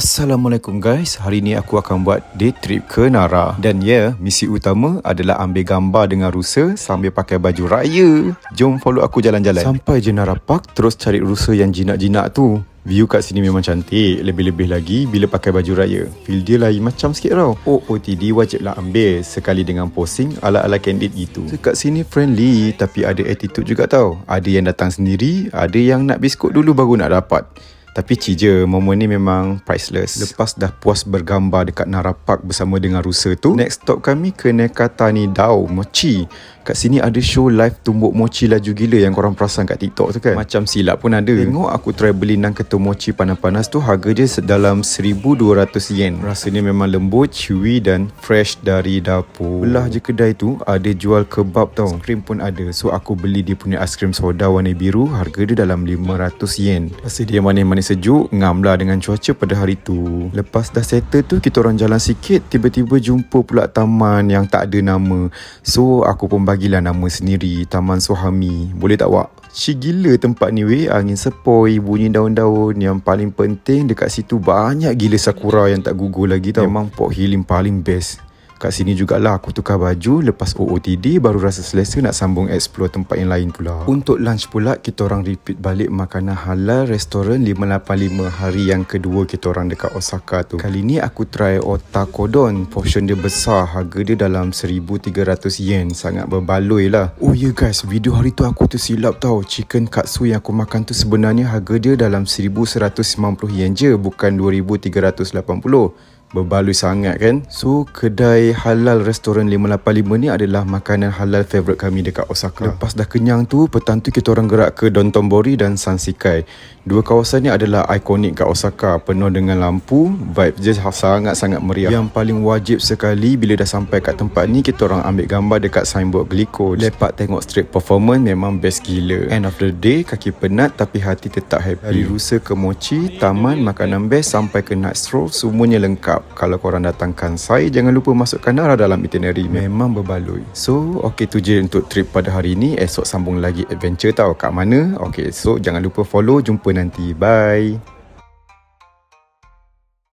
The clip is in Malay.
Assalamualaikum guys, hari ni aku akan buat day trip ke Nara. Dan misi utama adalah ambil gambar dengan rusa sambil pakai baju raya. Jom follow aku jalan-jalan sampai je Nara Park, terus cari rusa yang jinak-jinak tu. View kat sini memang cantik, lebih-lebih lagi bila pakai baju raya. Feel dia lain macam sikit tau. OOTD wajiblah ambil, sekali dengan posing ala-ala candid gitu. Dekat sini friendly tapi ada attitude juga tau. Ada yang datang sendiri, ada yang nak biskut dulu baru nak dapat. Tapi je, momen ni memang priceless. Lepas dah puas bergambar dekat Nara Park bersama dengan rusa tu, next stop kami ke Nekatani Dao Mochi. Kat sini ada show live tumbuk mochi laju gila yang korang perasan kat TikTok tu kan. Macam silap pun ada. Tengok aku try beli nang ketum mochi panas-panas tu, harga dia dalam 1,200 yen. Rasanya memang lembut, chewy dan fresh dari dapur. Belah je kedai tu ada jual kebab tau. Aiskrim pun ada. So aku beli dia punya aiskrim soda warna biru, harga dia dalam 500 yen. Rasa dia manis-manis sejuk, ngam lah dengan cuaca pada hari tu. Lepas dah settle tu, kita orang jalan sikit, tiba-tiba jumpa pula taman yang tak ada nama. So aku pun bagilah nama sendiri, Taman Sohami. Boleh tak wak? Cik gila tempat ni weh, angin sepoi, bunyi daun-daun. Yang paling penting dekat situ banyak gila sakura yang tak gugur lagi tau. Memang Port Healing paling best. Kat sini jugalah aku tukar baju. Lepas OOTD baru rasa selesa nak sambung explore tempat yang lain pula. Untuk lunch pula, kita orang repeat balik makanan halal restoran 585 hari yang kedua kita orang dekat Osaka tu. Kali ni aku try otakodon. Portion dia besar, harga dia dalam 1,300 yen. Sangat berbaloi lah. Oh ya guys, video hari tu aku tersilap tau. Chicken katsu yang aku makan tu sebenarnya harga dia dalam 1,190 yen je, bukan 2,380. Berbaloi sangat kan. So kedai halal restoran 585 ni adalah makanan halal favourite kami dekat Osaka. Lepas dah kenyang tu, petang tu kita orang gerak ke Dontonbori dan Sansikai. Dua kawasan ni adalah ikonik kat Osaka, penuh dengan lampu. Vibe je sangat-sangat meriah. Yang paling wajib sekali bila dah sampai kat tempat ni, kita orang ambil gambar dekat signboard Glico. Lepak tengok street performance memang best gila. End of the day, kaki penat tapi hati tetap happy. Dari rusa ke mochi, taman, makanan best sampai ke night stroll, semuanya lengkap. Kalau korang datang Kansai, jangan lupa masukkan Nara dalam itinerary. Memang berbaloi. So, tu je untuk trip pada hari ni. Esok sambung lagi adventure tau. Kat mana? So jangan lupa follow. Jumpa nanti. Bye.